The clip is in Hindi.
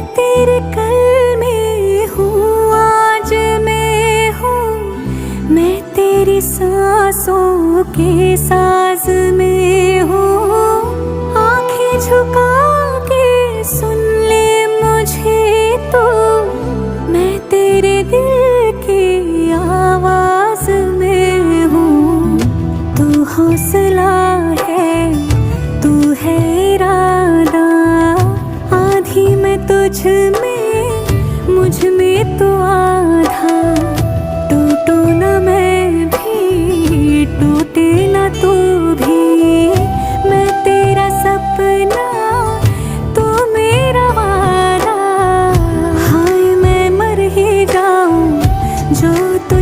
तेरे कल में हूँ, आज मैं हूँ, मैं तेरी सांसों के साज में हूँ। आंखें झुका के सुन ले मुझे तो, मैं तेरे दिल की आवाज में हूँ। तू हौसला है, तू है इरादा, आधी मैं तुझ में